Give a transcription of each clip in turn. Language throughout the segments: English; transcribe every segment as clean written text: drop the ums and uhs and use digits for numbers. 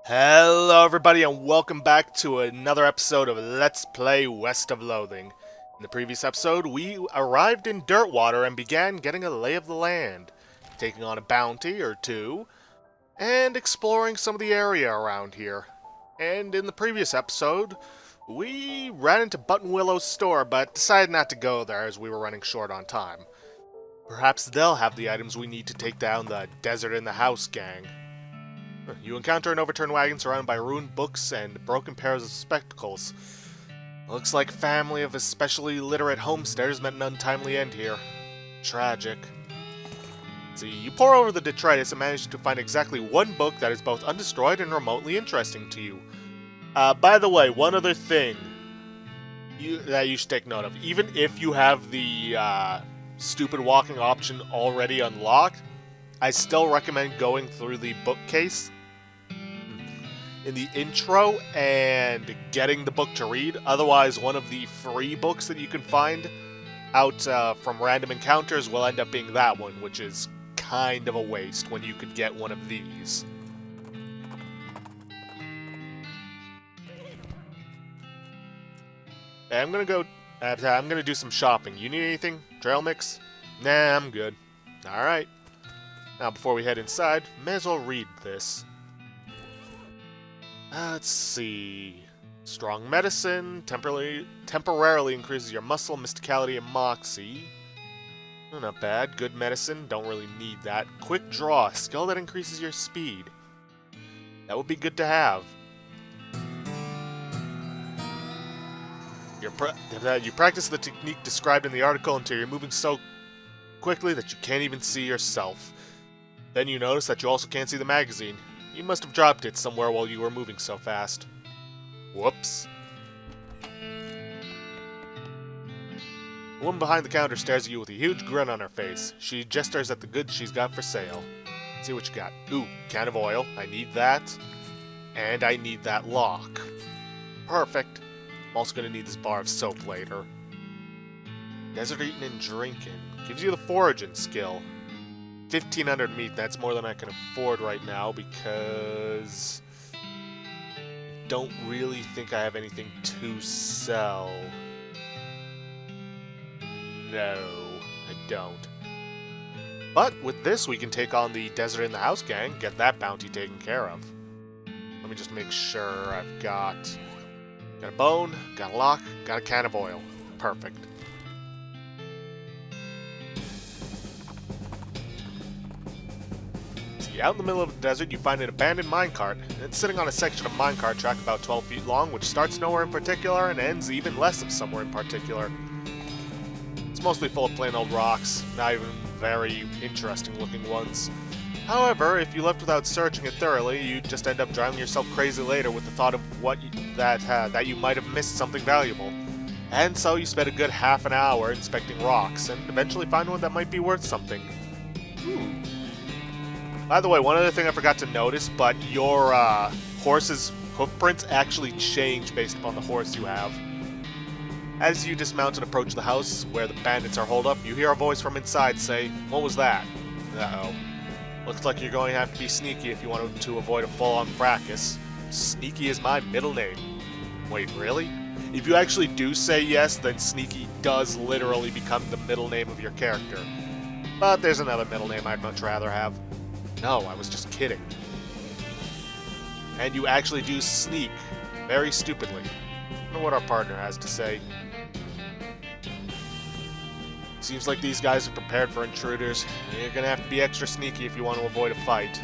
Hello everybody and welcome back to another episode of Let's Play West of Loathing. In the previous episode, we arrived in Dirtwater and began getting a lay of the land, taking on a bounty or two, and exploring some of the area around here. And in the previous episode, we ran into Button Willow's store, but decided not to go there as we were running short on time. Perhaps they'll have the items we need to take down the Desert in the House gang. You encounter an overturned wagon surrounded by ruined books and broken pairs of spectacles. Looks like a family of especially literate homesteaders met an untimely end here. Tragic. See, you pore over the detritus and manage to find exactly one book that is both undestroyed and remotely interesting to you. By the way, one other thing that you should take note of. Even if you have the stupid walking option already unlocked, I still recommend going through the bookcase in the intro and getting the book to read. Otherwise, one of the free books that you can find out from random encounters will end up being that one, which is kind of a waste when you could get one of these. Okay, I'm gonna do some shopping. You need anything? Trail mix? Nah, I'm good. Alright. Now, before we head inside, may as well read this. Let's see. Strong medicine, temporarily increases your muscle, mysticality, and moxie. Not bad. Good medicine, don't really need that. Quick draw, skill that increases your speed. That would be good to have. You practice the technique described in the article until you're moving so quickly that you can't even see yourself. Then you notice that you also can't see the magazine. You must have dropped it somewhere while you were moving so fast. Whoops. The woman behind the counter stares at you with a huge grin on her face. She gestures at the goods she's got for sale. Let's see what you got. Ooh, can of oil. I need that. And I need that lock. Perfect. I'm also going to need this bar of soap later. Desert eating and drinking. Gives you the foraging skill. 1,500 meat, that's more than I can afford right now because I don't really think I have anything to sell. No, I don't. But with this, we can take on the Desert in the House gang, get that bounty taken care of. Let me just make sure I've got a bone, got a lock, got a can of oil. Perfect. Out in the middle of the desert, you find an abandoned minecart. It's sitting on a section of minecart track about 12 feet long, which starts nowhere in particular and ends even less of somewhere in particular. It's mostly full of plain old rocks, not even very interesting looking ones. However, if you left without searching it thoroughly, you'd just end up driving yourself crazy later with the thought of that you might have missed something valuable. And so you spend a good half an hour inspecting rocks, and eventually find one that might be worth something. Ooh. By the way, one other thing I forgot to notice, but your horse's hoofprints actually change based upon the horse you have. As you dismount and approach the house where the bandits are holed up, you hear a voice from inside say, "What was that?" Uh-oh. Looks like you're going to have to be sneaky if you want to avoid a full-on fracas. Sneaky is my middle name. Wait, really? If you actually do say yes, then Sneaky does literally become the middle name of your character. But there's another middle name I'd much rather have. No, I was just kidding. And you actually do sneak, very stupidly. I wonder what our partner has to say. Seems like these guys are prepared for intruders. You're gonna have to be extra sneaky if you want to avoid a fight.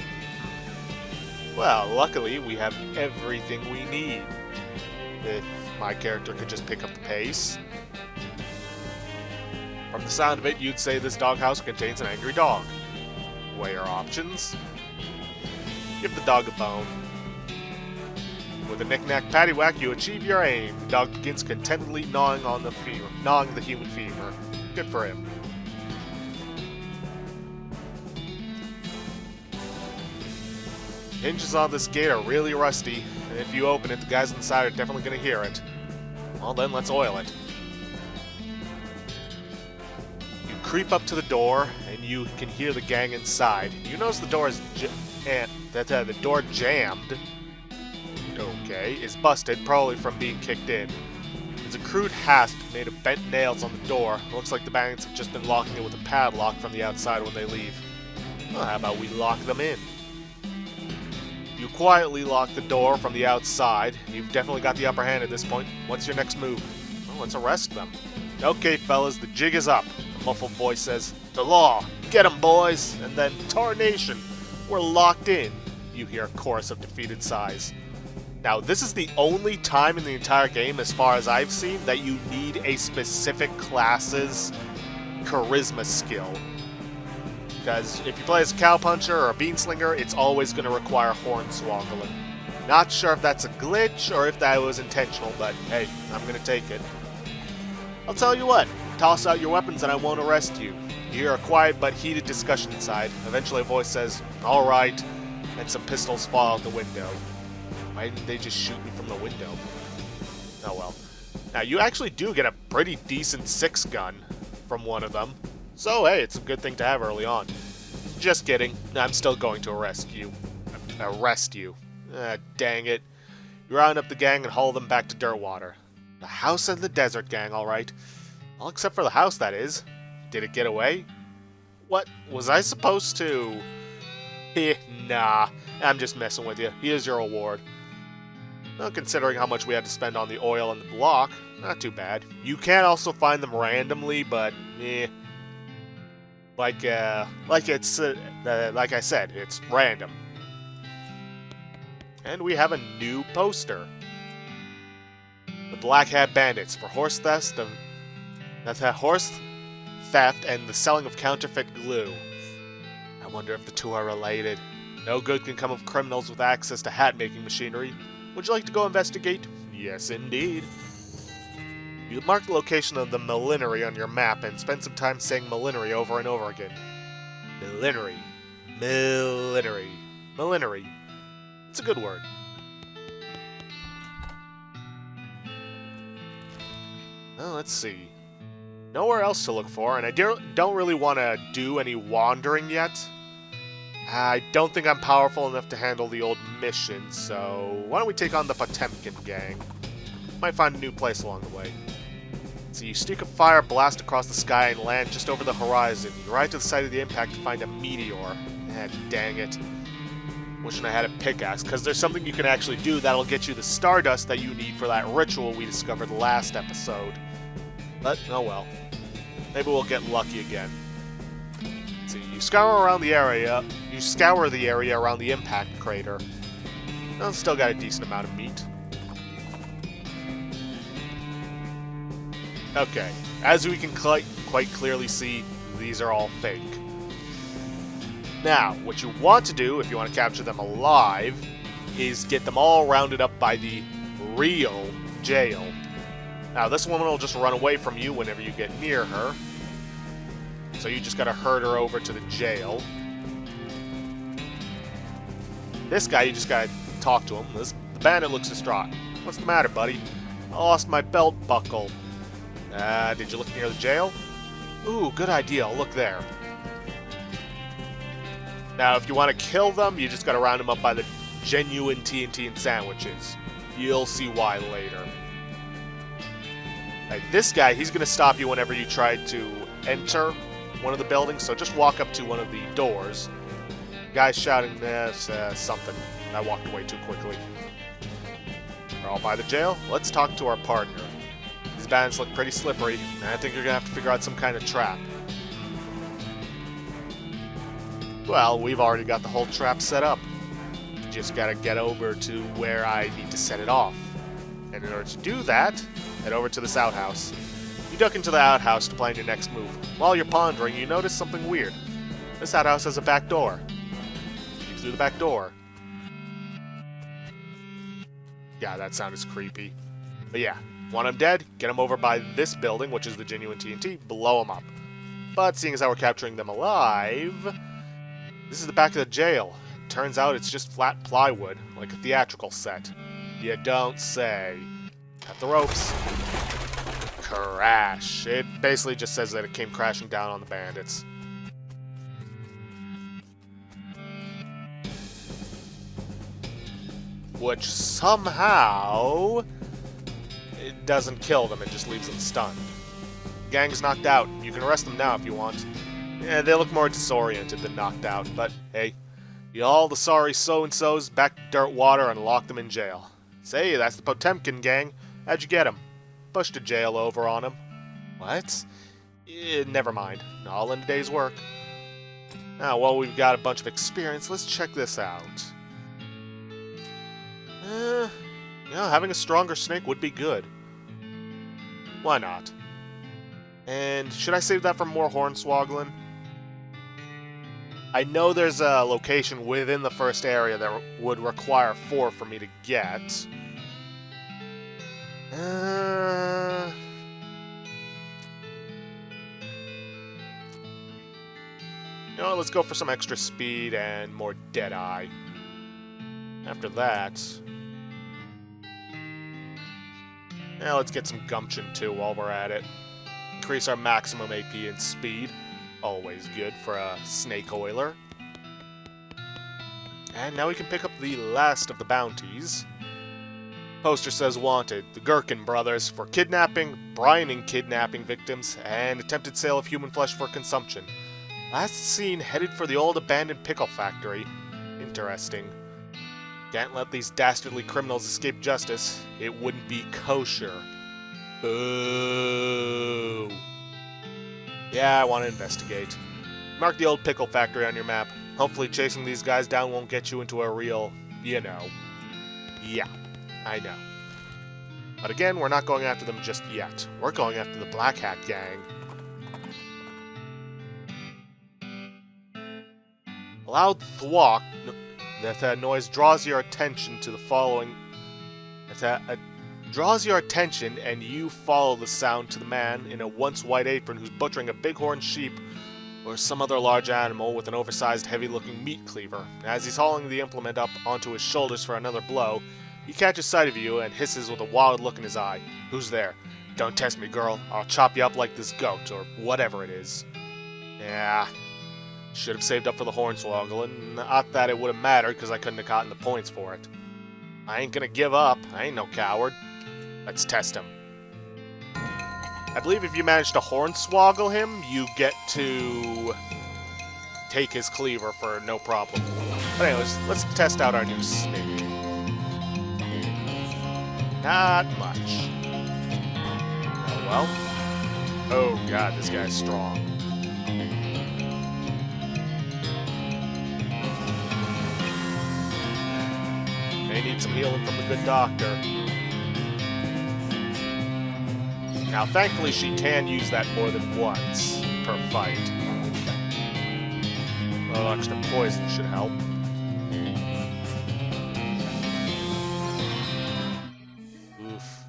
Well, luckily we have everything we need. If my character could just pick up the pace. From the sound of it, you'd say this doghouse contains an angry dog. Weigh your options. Give the dog a bone. With a knick-knack paddywhack, you achieve your aim. The dog begins contentedly gnawing the human femur. Good for him. Hinges on this gate are really rusty, and if you open it, the guys inside are definitely going to hear it. Well then, let's oil it. You creep up to the door, and you can hear the gang inside. You notice the door is the door jammed, okay, is busted, probably from being kicked in. There's a crude hasp made of bent nails on the door. Looks like the bandits have just been locking it with a padlock from the outside when they leave. Well, how about we lock them in? You quietly lock the door from the outside. You've definitely got the upper hand at this point. What's your next move? Well, let's arrest them. Okay, fellas, the jig is up. A muffled voice says, "The law! Get 'em, boys!" And then, "Tarnation! We're locked in!" You hear a chorus of defeated sighs. Now, this is the only time in the entire game, as far as I've seen, that you need a specific class's charisma skill. Because if you play as a cowpuncher or a beanslinger, it's always going to require hornswoggling. Not sure if that's a glitch or if that was intentional, but hey, I'm going to take it. I'll tell you what, toss out your weapons and I won't arrest you. You hear a quiet but heated discussion inside. Eventually a voice says, "Alright," and some pistols fall out the window. Why didn't they just shoot me from the window? Oh well. Now, you actually do get a pretty decent 6-gun from one of them. So, hey, it's a good thing to have early on. Just kidding. I'm still going to arrest you. Dang it. You round up the gang and haul them back to Dirtwater. The house and the desert gang, alright. Well, except for the house, that is. Did it get away? What? Was I supposed to? Nah. I'm just messing with you. Here's your reward. Well, considering how much we had to spend on the oil and the block, not too bad. You can also find them randomly, but like I said, it's random. And we have a new poster. The Black Hat Bandits for horse theft and the selling of counterfeit glue. I wonder if the two are related. No good can come of criminals with access to hat-making machinery. Would you like to go investigate? Yes, indeed. You mark the location of the millinery on your map and spend some time saying millinery over and over again. Millinery. Millinery. Millinery. It's a good word. Well, let's see. Nowhere else to look for, and I don't really want to do any wandering yet. I don't think I'm powerful enough to handle the old mission, so why don't we take on the Potemkin gang? Might find a new place along the way. So you streak a fire blast across the sky and land just over the horizon. You ride to the site of the impact to find a meteor. Dang it. Wishing I had a pickaxe, because there's something you can actually do that'll get you the stardust that you need for that ritual we discovered last episode. But, oh well. Maybe we'll get lucky again. See, you scour the area around the impact crater. Well, still got a decent amount of meat. Okay, as we can quite clearly see, these are all fake. Now, what you want to do, if you want to capture them alive, is get them all rounded up by the real jail. Now, this woman will just run away from you whenever you get near her. So you just gotta herd her over to the jail. This guy, you just gotta talk to him. The bandit looks distraught. What's the matter, buddy? I lost my belt buckle. Did you look near the jail? Ooh, good idea. I'll look there. Now, if you want to kill them, you just gotta round them up by the genuine TNT and sandwiches. You'll see why later. Like, this guy, he's gonna stop you whenever you try to enter one of the buildings, so just walk up to one of the doors. Guy's shouting something. I walked away too quickly. We're all by the jail. Let's talk to our partner. These bandits look pretty slippery, and I think you're gonna have to figure out some kind of trap. Well, we've already got the whole trap set up. Just gotta get over to where I need to set it off. And in order to do that, head over to this outhouse. You duck into the outhouse to plan your next move. While you're pondering, you notice something weird. This outhouse has a back door. Peek through the back door. Yeah, that sounded creepy. But yeah, want them dead? Get them over by this building, which is the genuine TNT. Blow them up. But seeing as how we're capturing them alive, this is the back of the jail. Turns out it's just flat plywood, like a theatrical set. You don't say. Cut the ropes. Crash. It basically just says that it came crashing down on the bandits. which somehow it doesn't kill them, it just leaves them stunned. Gang's knocked out. You can arrest them now if you want. Yeah, they look more disoriented than knocked out, but hey, you all the sorry so-and-sos back to dirt water and lock them in jail. Say, that's the Potemkin gang. How'd you get him? Pushed a jail over on him. What? Never mind. All in a day's work. Now, while we've got a bunch of experience, let's check this out. Having a stronger snake would be good. Why not? And should I save that for more hornswoggling? I know there's a location within the first area that would require 4 for me to get. Let's go for some extra speed and more Deadeye. After that... let's get some gumption too while we're at it. Increase our maximum AP and speed. Always good for a snake oiler. And now we can pick up the last of the bounties. Poster says wanted, the Gherkin brothers, for kidnapping, brining kidnapping victims, and attempted sale of human flesh for consumption. Last seen headed for the old abandoned pickle factory. Interesting. Can't let these dastardly criminals escape justice. It wouldn't be kosher. Boo! Yeah, I want to investigate. Mark the old pickle factory on your map. Hopefully chasing these guys down won't get you into a real, Yeah, I know. But again, we're not going after them just yet. We're going after the Black Hat gang. A loud thwack that noise draws your attention to the following. Draws your attention, and you follow the sound to the man in a once white apron who's butchering a bighorn sheep or some other large animal with an oversized, heavy-looking meat cleaver. As he's hauling the implement up onto his shoulders for another blow, he catches sight of you and hisses with a wild look in his eye. Who's there? Don't test me, girl. I'll chop you up like this goat, or whatever it is. Yeah. Should have saved up for the hornswoggle, not that it would have mattered, because I couldn't have gotten the points for it. I ain't gonna give up. I ain't no coward. Let's test him. I believe if you manage to hornswoggle him, you get to take his cleaver for no problem. But anyways, let's test out our new snake. Not much. Oh well. Oh god, this guy's strong. May need some healing from the good doctor. Now, thankfully, she can use that more than once per fight. A little extra poison should help. Oof.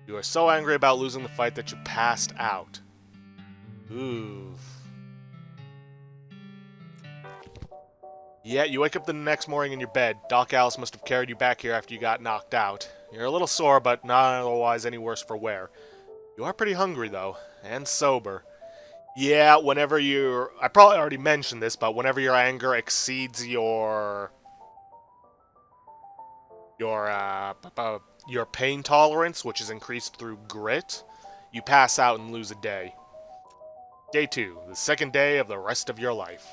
You are so angry about losing the fight that you passed out. Oof. Yeah, you wake up the next morning in your bed. Doc Alice must have carried you back here after you got knocked out. You're a little sore, but not otherwise any worse for wear. You are pretty hungry, though, and sober. Yeah, whenever you're... I probably already mentioned this, but whenever your anger exceeds your pain tolerance, which is increased through grit, you pass out and lose a day. Day 2, the second day of the rest of your life.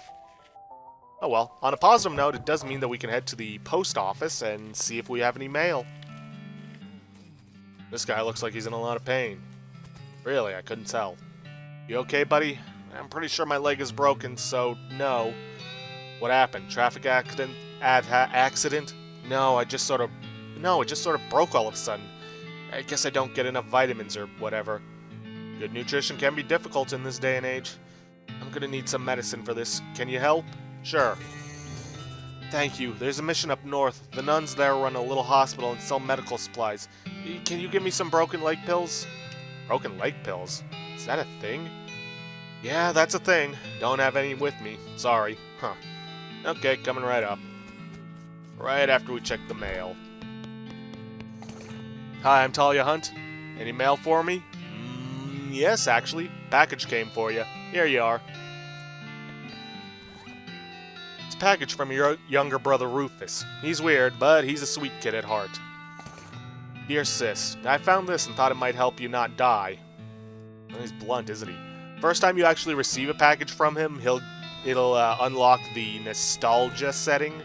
Oh well, on a positive note, it does mean that we can head to the post office and see if we have any mail. This guy looks like he's in a lot of pain. Really, I couldn't tell. You okay, buddy? I'm pretty sure my leg is broken, so no. What happened? Traffic accident? Accident? No, it just sort of broke all of a sudden. I guess I don't get enough vitamins or whatever. Good nutrition can be difficult in this day and age. I'm gonna need some medicine for this. Can you help? Sure. Thank you. There's a mission up north. The nuns there run a little hospital and sell medical supplies. Can you give me some broken leg pills? Broken leg pills? Is that a thing? Yeah, that's a thing. Don't have any with me. Sorry. Huh. Okay, coming right up. Right after we check the mail. Hi, I'm Talia Hunt. Any mail for me? Yes, actually. Package came for you. Here you are. package from your younger brother Rufus. He's weird, but he's a sweet kid at heart. Dear Sis, I found this and thought it might help you not die. Well, he's blunt, isn't he? First time you actually receive a package from him, it'll unlock the nostalgia setting,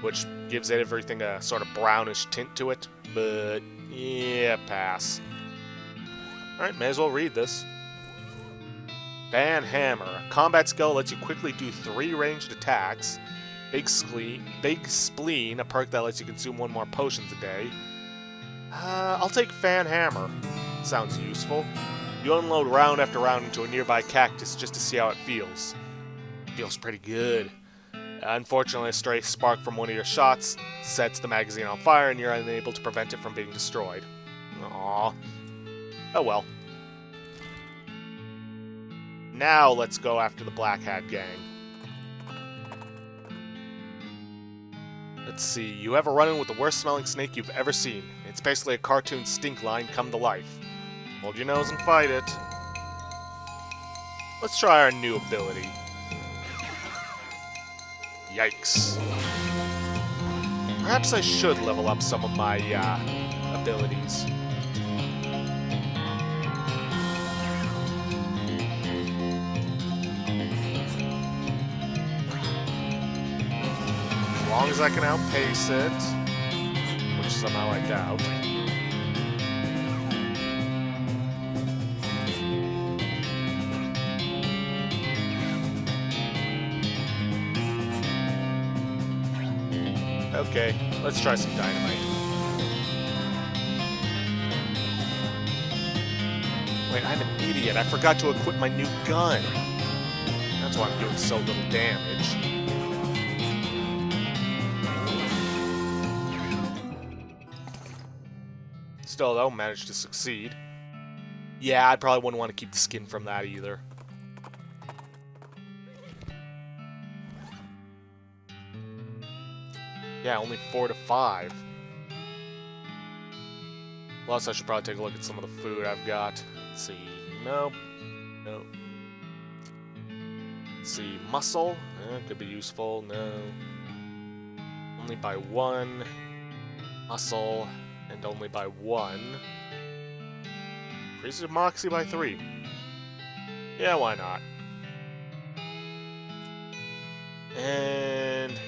which gives everything a sort of brownish tint to it. But yeah, pass. Alright, may as well read this. Ban Hammer. A combat skill lets you quickly do 3 ranged attacks. Big Spleen, a perk that lets you consume 1 more potions a day. I'll take Fan Hammer. Sounds useful. You unload round after round into a nearby cactus just to see how it feels. Feels pretty good. Unfortunately, a stray spark from one of your shots sets the magazine on fire and you're unable to prevent it from being destroyed. Aww. Oh well. Now let's go after the Black Hat Gang. Let's see, you have a run-in with the worst smelling snake you've ever seen. It's basically a cartoon stink line come to life. Hold your nose and fight it. Let's try our new ability. Yikes. Perhaps I should level up some of my abilities. As long as I can outpace it, which somehow I doubt. Okay, let's try some dynamite. Wait, I'm an idiot. I forgot to equip my new gun. That's why I'm doing so little damage. Still, though, managed to succeed. Yeah, I probably wouldn't want to keep the skin from that either. Yeah, only 4 to 5. Plus, I should probably take a look at some of the food I've got. Let's see. Nope. Nope. Let's see. Muscle. Could be useful. No. Only by 1. Muscle. And only by 1. Increases Moxie by 3. Yeah, why not? And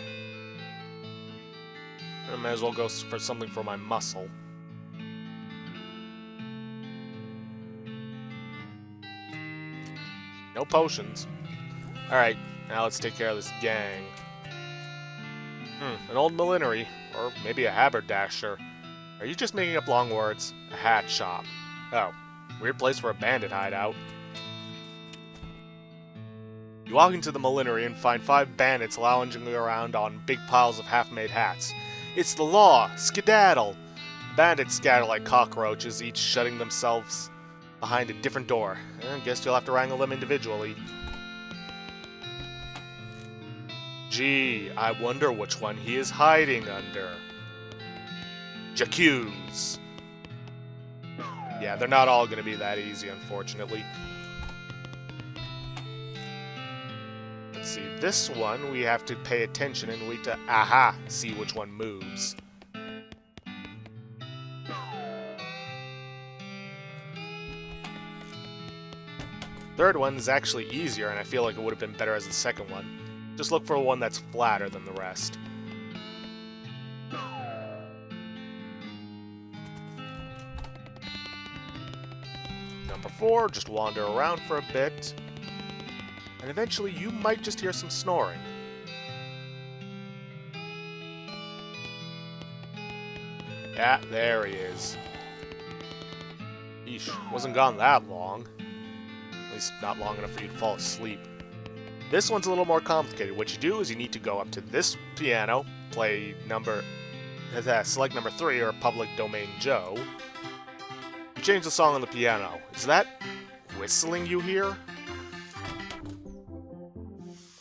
I might as well go for something for my muscle. No potions. Alright, now let's take care of this gang. An old millinery, or maybe a haberdasher. Are you just making up long words? A hat shop. Oh, weird place for a bandit hideout. You walk into the millinery and find 5 bandits lounging around on big piles of half-made hats. It's the law! Skedaddle! The bandits scatter like cockroaches, each shutting themselves behind a different door. I guess you'll have to wrangle them individually. Gee, I wonder which one he is hiding under. J'accuse. Yeah, they're not all going to be that easy, unfortunately. Let's see, this one we have to pay attention and wait to, see which one moves. Third one is actually easier, and I feel like it would have been better as the second one. Just look for one that's flatter than the rest. Number 4, just wander around for a bit. And eventually you might just hear some snoring. Yeah, there he is. Eesh, wasn't gone that long. At least not long enough for you to fall asleep. This one's a little more complicated. What you do is you need to go up to this piano, play select number 3, or Public Domain Joe. You change the song on the piano. Is that whistling you hear?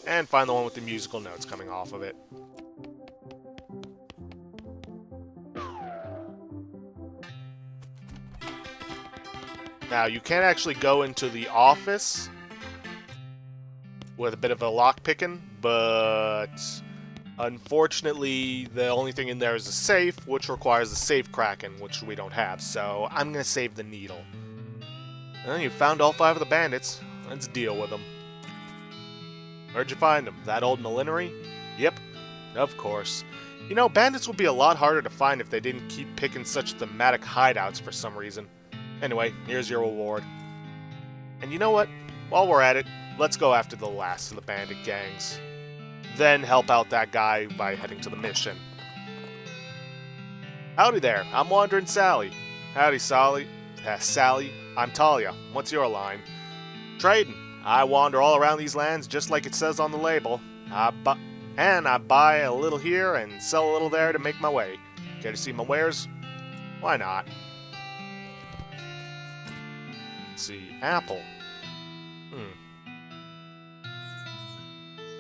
And find the one with the musical notes coming off of it. Now, you can't actually go into the office with a bit of a lock picking, but unfortunately the only thing in there is a safe, which requires a safe cracking, which we don't have, so I'm gonna save the needle. Well, you found all 5 of the bandits. Let's deal with them. Where'd you find them? That old millinery? Yep, of course. You know, bandits would be a lot harder to find if they didn't keep picking such thematic hideouts for some reason. Anyway, here's your reward. And you know what? While we're at it, let's go after the last of the bandit gangs. Then help out that guy by heading to the mission. Howdy there, I'm Wandering Sally. Howdy, Sally. Sally, I'm Talia. What's your line? Trading. I wander all around these lands just like it says on the label. I buy a little here and sell a little there to make my way. Care to see my wares? Why not? Let's see. Apple.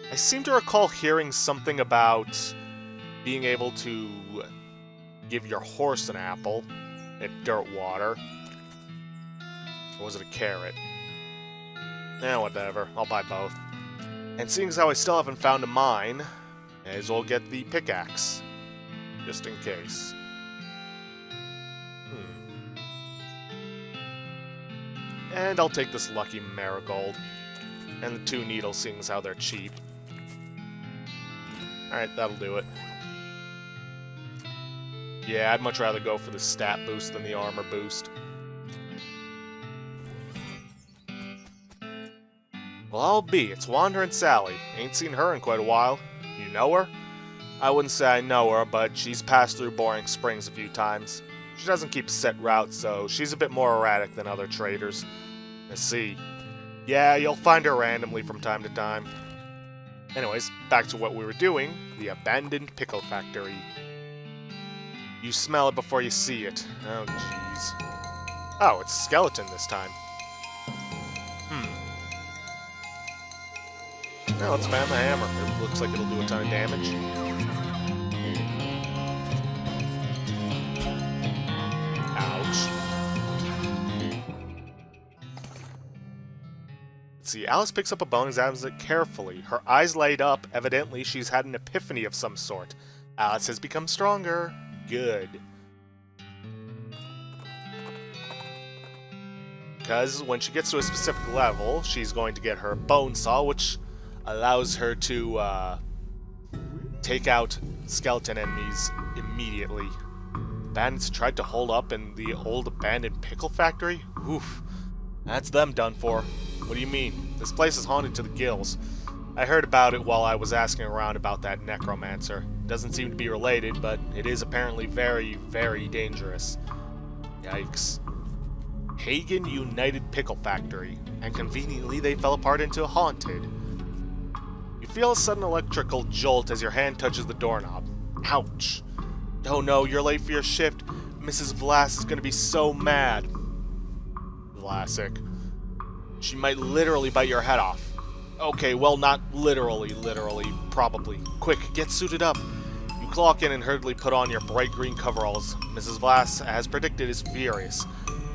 I seem to recall hearing something about being able to give your horse an apple at Dirtwater. Or was it a carrot? Whatever. I'll buy both. And seeing as how I still haven't found a mine, may as well get the pickaxe. Just in case. And I'll take this lucky marigold. And the 2 needles, seeing as how they're cheap. Alright, that'll do it. Yeah, I'd much rather go for the stat boost than the armor boost. Well, I'll be. It's Wandering Sally. Ain't seen her in quite a while. You know her? I wouldn't say I know her, but she's passed through Boring Springs a few times. She doesn't keep a set route, so she's a bit more erratic than other traders. Let's see. Yeah, you'll find her randomly from time to time. Anyways, back to what we were doing. The abandoned pickle factory. You smell it before you see it. Oh, jeez. Oh, it's a skeleton this time. Now let's fan the hammer. It looks like it'll do a ton of damage. Ouch. Let's see, Alice picks up a bone and examines it carefully. Her eyes light up. Evidently, she's had an epiphany of some sort. Alice has become stronger. Good. Because when she gets to a specific level, she's going to get her bone saw, which allows her to take out skeleton enemies immediately. Bandits tried to hold up in the old abandoned pickle factory? Oof. That's them done for. What do you mean? This place is haunted to the gills. I heard about it while I was asking around about that necromancer. Doesn't seem to be related, but it is apparently very, very dangerous. Yikes. Hagen United Pickle Factory, and conveniently they fell apart into a haunted. You feel a sudden electrical jolt as your hand touches the doorknob. Ouch. Oh no, you're late for your shift. Mrs. Vlass is gonna be so mad. Vlasic. She might literally bite your head off. Okay, well, not literally, probably. Quick, get suited up. You clock in and hurriedly put on your bright green coveralls. Mrs. Vlass, as predicted, is furious.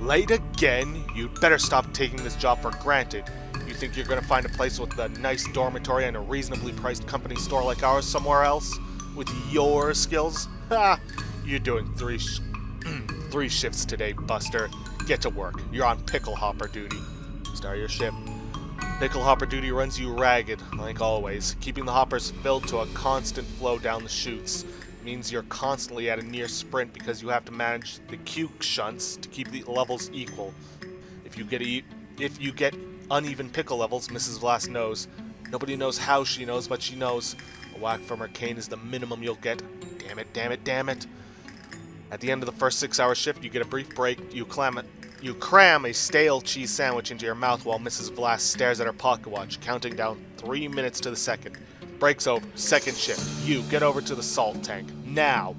Late again? You'd better stop taking this job for granted. You think you're gonna find a place with a nice dormitory and a reasonably priced company store like ours somewhere else? With your skills? Ha! You're doing three shifts today, Buster. Get to work. You're on pickle hopper duty. Start your shift. Pickle hopper duty runs you ragged, like always. Keeping the hoppers filled to a constant flow down the chutes means you're constantly at a near sprint because you have to manage the Q shunts to keep the levels equal. If you get uneven pickle levels, Mrs. Vlass knows. Nobody knows how she knows, but she knows. A whack from her cane is the minimum you'll get. Damn it, damn it, damn it. At the end of the first 6-hour shift, you get a brief break. You cram a stale cheese sandwich into your mouth while Mrs. Vlass stares at her pocket watch, counting down 3 minutes to the second. Break's over. Second shift. You get over to the salt tank. Now!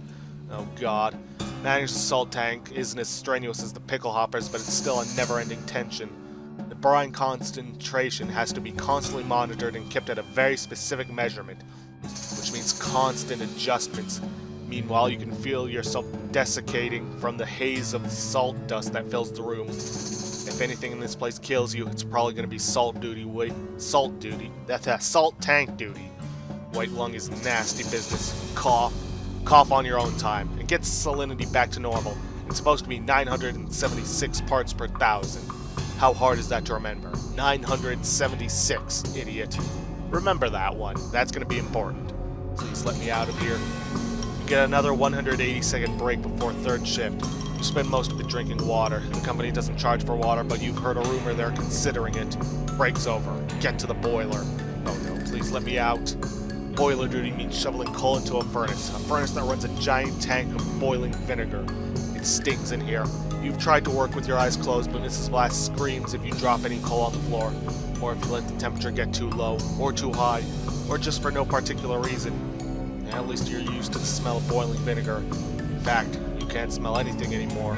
Oh god. Managing the salt tank isn't as strenuous as the pickle hoppers, but it's still a never-ending tension. The brine concentration has to be constantly monitored and kept at a very specific measurement, which means constant adjustments. Meanwhile, you can feel yourself desiccating from the haze of salt dust that fills the room. If anything in this place kills you, it's probably going to be salt duty. Salt duty. That's salt tank duty. White lung is nasty business. Cough. Cough on your own time. And get salinity back to normal. It's supposed to be 976 parts per thousand. How hard is that to remember? 976, idiot. Remember that one. That's going to be important. Please let me out of here. You get another 180-second break before third shift. You spend most of it drinking water. The company doesn't charge for water, but you've heard a rumor they're considering it. Break's over. Get to the boiler. Oh no, please let me out. Boiler duty means shoveling coal into a furnace that runs a giant tank of boiling vinegar. It stings in here. You've tried to work with your eyes closed, but Mrs. Blast screams if you drop any coal on the floor, or if you let the temperature get too low, or too high, or just for no particular reason. At least you're used to the smell of boiling vinegar. In fact, you can't smell anything anymore.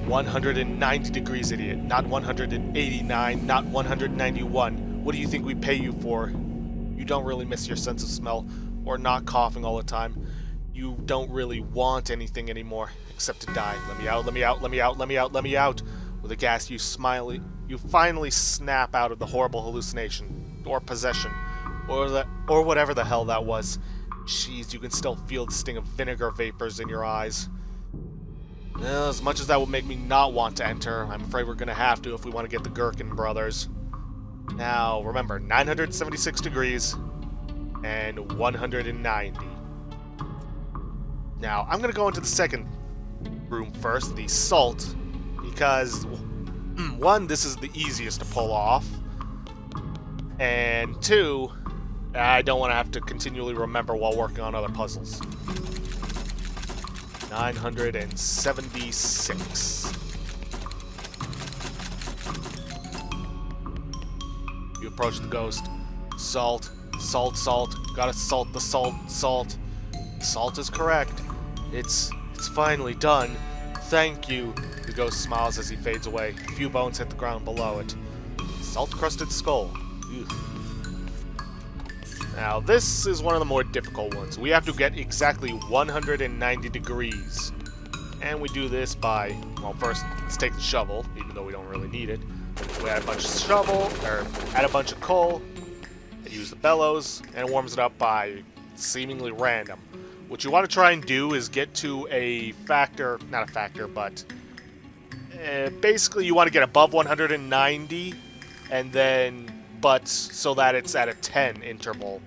190 degrees, idiot. Not 189, not 191. What do you think we pay you for? You don't really miss your sense of smell, or not coughing all the time. You don't really want anything anymore, except to die. Let me out, let me out, let me out, let me out, let me out. With a gasp, you finally snap out of the horrible hallucination, or possession, or whatever the hell that was. Jeez, you can still feel the sting of vinegar vapors in your eyes. Well, as much as that would make me not want to enter, I'm afraid we're gonna have to if we want to get the Gherkin brothers. Now, remember, 976 degrees and 190. Now, I'm gonna go into the second room first, the salt, because, one, this is the easiest to pull off, and two, I don't want to have to continually remember while working on other puzzles. 976. You approach the ghost. Salt, salt, salt. Gotta salt the salt, salt. Salt is correct. It's finally done. Thank you. The ghost smiles as he fades away. A few bones hit the ground below it. Salt-crusted skull. Ew. Now, this is one of the more difficult ones. We have to get exactly 190 degrees. And we do this by, well, first, let's take the shovel, even though we don't really need it. We add a bunch of add a bunch of coal, and use the bellows, and it warms it up by seemingly random. What you want to try and do is get to a factor, not a factor, but basically you want to get above 190, and then, but so that it's at a 10 interval.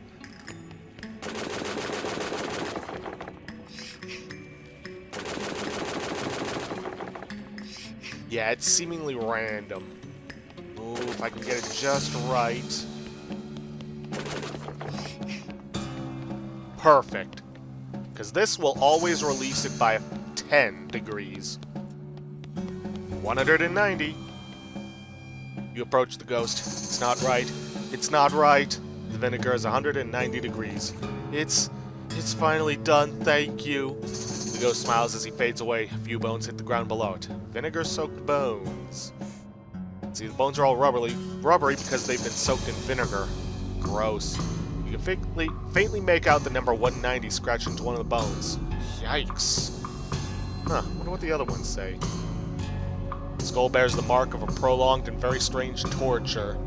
Yeah, it's seemingly random. Ooh, if I can get it just right. Perfect. Because this will always release it by 10 degrees. 190. You approach the ghost. It's not right. It's not right. The vinegar is 190 degrees. It's finally done, thank you. The ghost smiles as he fades away. A few bones hit the ground below it. Vinegar-soaked bones. See, the bones are all rubbery because they've been soaked in vinegar. Gross. You can faintly make out the number 190 scratched into one of the bones. Yikes. Huh, wonder what the other ones say. The skull bears the mark of a prolonged and very strange torture.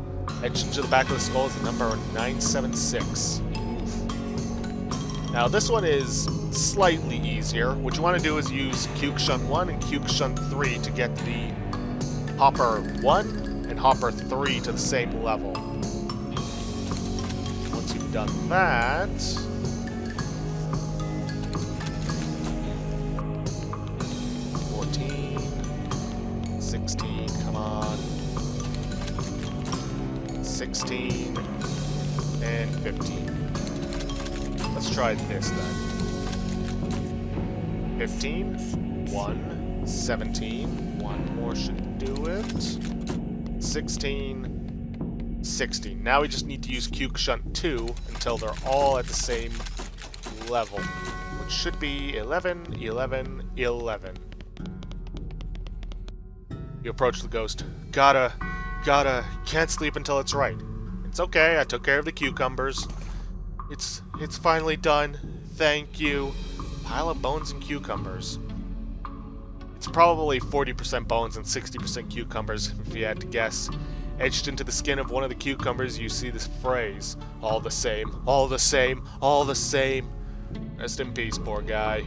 Etched into the back of the skull is the number 976. Oof. Now, this one is slightly easier. What you want to do is use Cuke Shunt 1 and Cuke Shunt 3 to get the Hopper 1 and Hopper 3 to the same level. Once you've done that... 14, 16, come on. 16, and 15. Let's try this then. 15, 1, 17, one more should do it. 16, 16. Now we just need to use Cuke Shunt 2 until they're all at the same level, which should be 11, 11, 11. You approach the ghost. Can't sleep until it's right. It's okay, I took care of the cucumbers. It's finally done. Thank you. Pile of bones and cucumbers. It's probably 40% bones and 60% cucumbers, if you had to guess. Etched into the skin of one of the cucumbers, you see this phrase, all the same, all the same, all the same. Rest in peace, poor guy.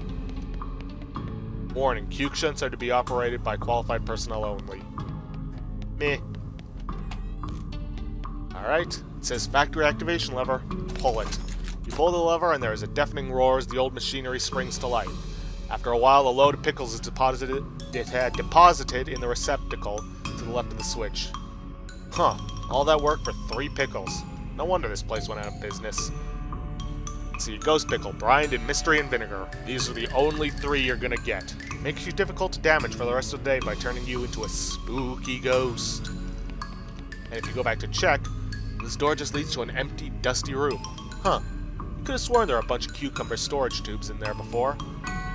Warning, cuke shunts are to be operated by qualified personnel only. Meh. Alright, it says factory activation lever. Pull it. You pull the lever and there is a deafening roar as the old machinery springs to life. After a while, a load of pickles is deposited in the receptacle to the left of the switch. Huh, all that work for 3 pickles. No wonder this place went out of business. Let's see, ghost pickle, brined in mystery and vinegar. These are the only 3 you're gonna get. Makes you difficult to damage for the rest of the day by turning you into a spooky ghost. And if you go back to check, this door just leads to an empty, dusty room. Huh, you could have sworn there were a bunch of cucumber storage tubes in there before.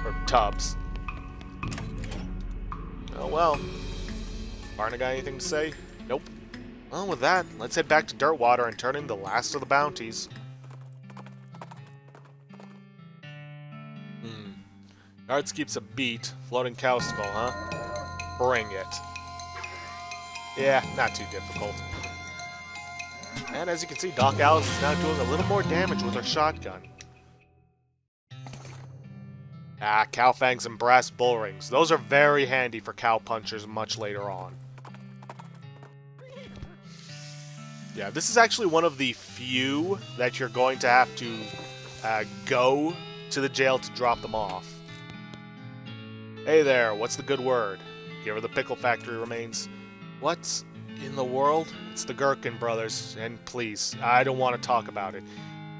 Or tubs. Oh well. Barna got anything to say? Nope. Well, with that, let's head back to Dirtwater and turn in the last of the bounties. Guards keeps a beat. Floating cow skull, huh? Bring it. Yeah, not too difficult. And as you can see, Doc Alice is now doing a little more damage with her shotgun. Ah, cow fangs and brass bull rings. Those are very handy for cow punchers much later on. Yeah, this is actually one of the few that you're going to have to go to the jail to drop them off. Hey there, what's the good word? Give her the pickle factory remains. What's in the world? It's the Gherkin brothers, and please, I don't want to talk about it.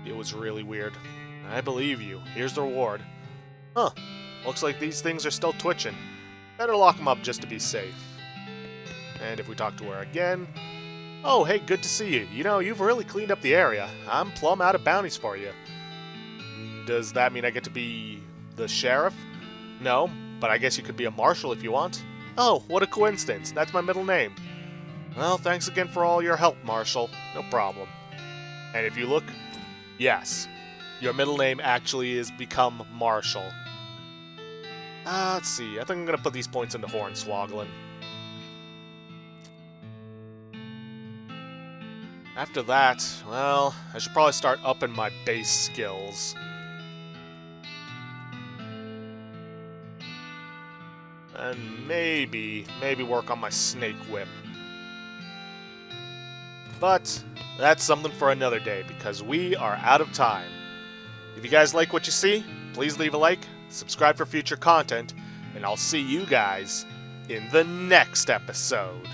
It was really weird. I believe you. Here's the reward. Huh. Looks like these things are still twitching. Better lock them up just to be safe. And if we talk to her again... Oh, hey, good to see you. You know, you've really cleaned up the area. I'm plumb out of bounties for you. Does that mean I get to be the sheriff? No, but I guess you could be a marshal if you want. Oh, what a coincidence. That's my middle name. Well, thanks again for all your help, Marshal. No problem. And if you look, yes, your middle name actually is become Marshal. Let's see. I think I'm going to put these points into Hornswoggling. After that, well, I should probably start upping my base skills. And maybe work on my snake whip. But that's something for another day, because we are out of time. If you guys like what you see, please leave a like, subscribe for future content, and I'll see you guys in the next episode.